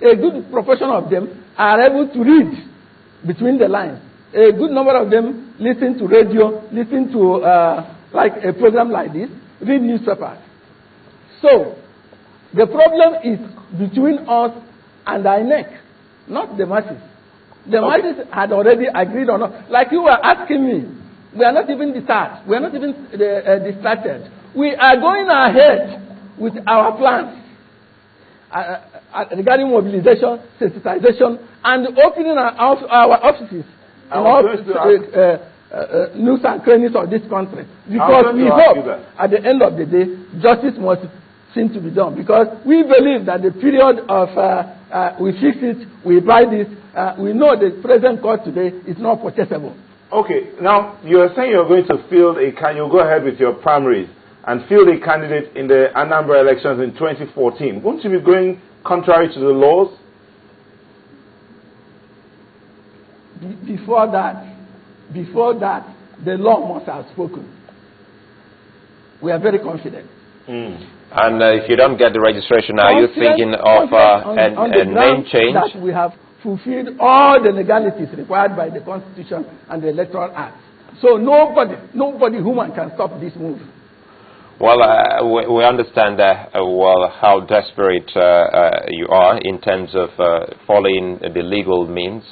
A good proportion of them are able to read between the lines. A good number of them listen to radio, listen to like a program like this, read newspapers. So, the problem is between us and the INEC, not the masses. The masses had already agreed on us. Like you were asking me, we are not even disturbed. We are not even distracted. We are going ahead with our plans regarding mobilization, sensitization, and opening our offices in all nooks and crannies of this country. Because we hope at the end of the day, justice must seem to be done. Because we believe that the period of we fix it, we buy this, we know the present court today is not purchasable. Okay, now you are saying you're going to field you'll go ahead with your primaries and field a candidate in the Anambra elections in 2014. Won't you be going contrary to the laws? Before that, the law must have spoken. We are very confident. And if you don't get the registration, are you thinking of a name change? That we have fulfilled all the legalities required by the Constitution and the Electoral Act. So nobody human can stop this move. Well, we understand how desperate you are in terms of following the legal means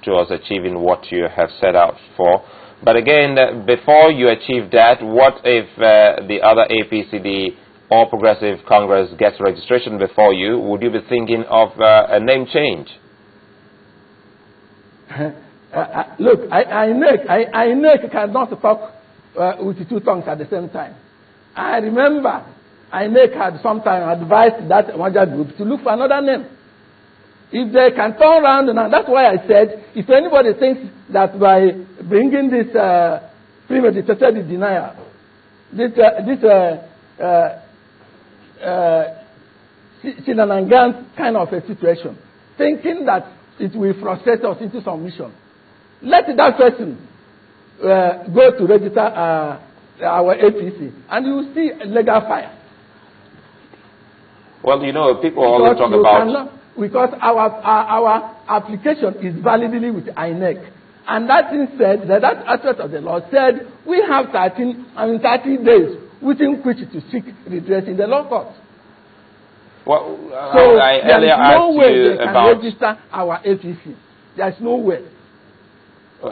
towards achieving what you have set out for. But again, before you achieve that, what if the other APC, the All Progressive Congress, gets registration before you? Would you be thinking of a name change? Look, INEC cannot talk with two tongues at the same time. I remember INEC had sometime advised that merger group to look for another name. If they can turn around, and that's why I said, if anybody thinks that by bringing this premeditated denial, this Sinanangan kind of a situation, thinking that it will frustrate us into submission, let that person go to register our APC, and you will see legal fire. Well, you know, people always talk about... Because our application is validly with INEC. And that thing said, that aspect of the law said, we have 30 days within which to seek redress in the law court. Well, so I there earlier is no asked way you they can about... register our APC. There is no way. How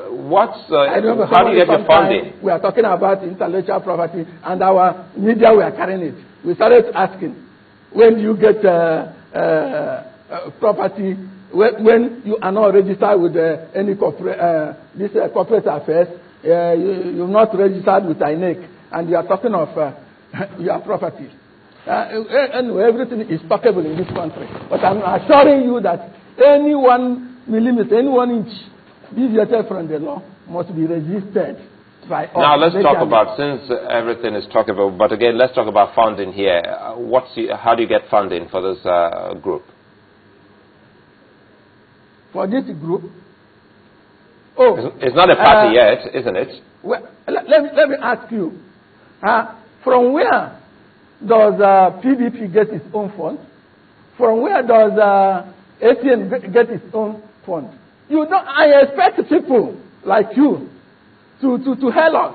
do you get your funding? We are talking about intellectual property, and our media were carrying it. We started asking, when do you get property, when you are not registered with any corporate affairs, you're not registered with INEC, and you are talking of your property. Anyway, everything is talkable in this country. But I'm assuring you that any 1 millimeter, any 1 inch deviated from the law must be resisted by us. Now let's talk about, since everything is talkable, but again, let's talk about funding here. How do you get funding for this group? For this group? It's not a party yet, isn't it? Well, let me ask you. From where does PDP get its own fund? From where does ATN get its own fund? I expect people like you to help us.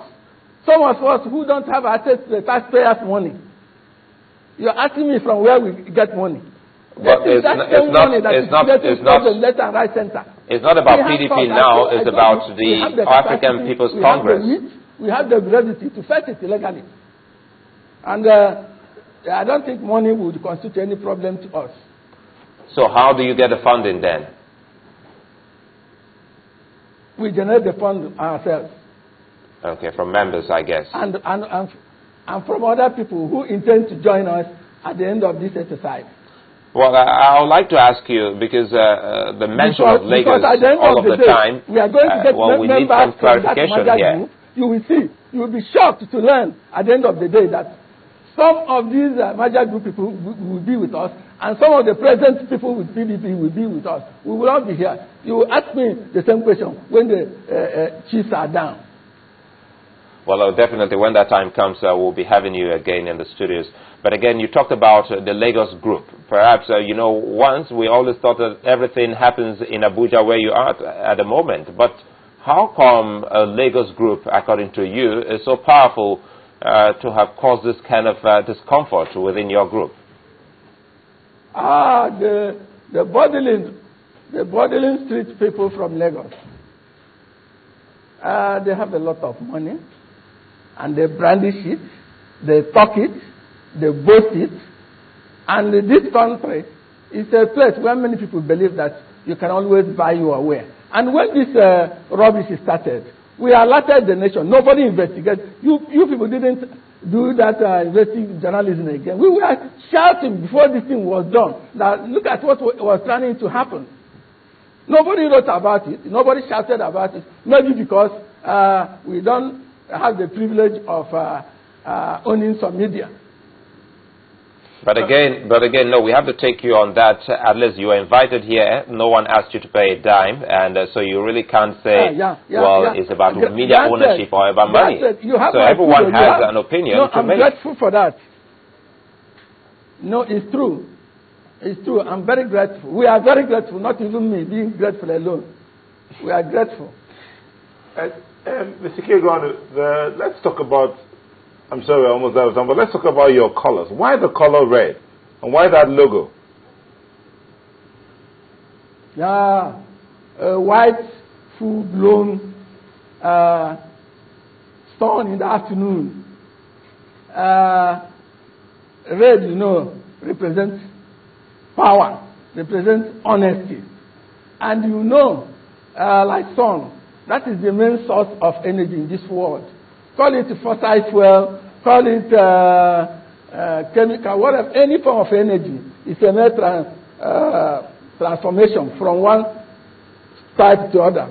Some of us who don't have access to the taxpayers' money. You're asking me from where we get money. But it's not about PDP now, it's about the African People's Congress. We have the ability to fetch it legally. And I don't think money would constitute any problem to us. So how do you get the funding then? We generate the fund ourselves. Okay, from members, I guess. And from other people who intend to join us at the end of this exercise. Well, I would like to ask you, because the mention of Lagos all of the time, we are going to get we need some clarification here. Group. You will see. You will be shocked to learn at the end of the day that some of these major group people will be with us, and some of the present people with PDP will be with us. We will all be here. You will ask me the same question when the chiefs are down. Well, definitely when that time comes, we'll be having you again in the studios. But again, you talked about the Lagos group. Perhaps, you know, once we always thought that everything happens in Abuja where you are at the moment. But how come a Lagos group, according to you, is so powerful to have caused this kind of discomfort within your group? The Bodleian street people from Lagos, they have a lot of money, and they brandish it, they talk it, they boast it, and this country is a place where many people believe that you can always buy your way. And when this rubbish started, we alerted the nation. Nobody investigated. You people didn't do that investigative journalism again. We were shouting before this thing was done that look at what was planning to happen. Nobody wrote about it. Nobody shouted about it. Maybe because we don't have the privilege of owning some media. But again, no, we have to take you on that. At least you were invited here. No one asked you to pay a dime. And so you really can't say, it's about media ownership or about money. So everyone has an opinion to make. I'm grateful for that. No, it's true. It's true. I'm very grateful. We are very grateful, not even me being grateful alone. We are grateful. Mr. Ikeagwuonu, let's talk about, I'm sorry, we're almost out of time, but let's talk about your colors. Why the color red? And why that logo? Yeah, white, full-blown sun in the afternoon. Red, you know, represents power, represents honesty. And you know, like sun, that is the main source of energy in this world. Call it fossil fuel, call it chemical, whatever, any form of energy. It's a mere transformation from one type to other.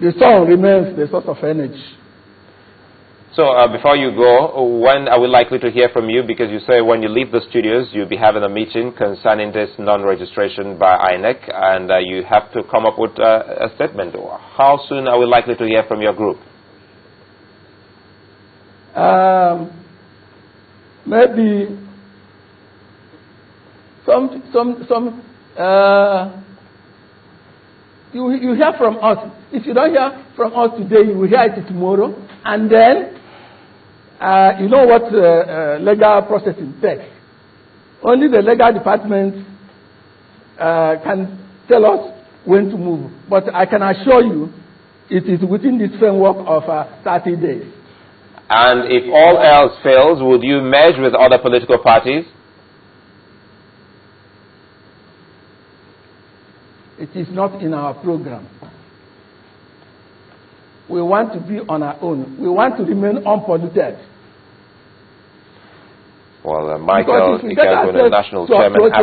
The sun remains the source of energy. So before you go, when are we likely to hear from you? Because you say when you leave the studios, you'll be having a meeting concerning this non-registration by INEC, and you have to come up with a statement. How soon are we likely to hear from your group? Maybe you hear from us. If you don't hear from us today, you will hear it tomorrow. And then, you know what legal processing takes. Only the legal department can tell us when to move. But I can assure you, it is within this framework of 30 days. And if all else fails, would you merge with other political parties? It is not in our program. We want to be on our own. We want to remain unpolluted. Well, Michael Ikeagwuonu, National Chairman.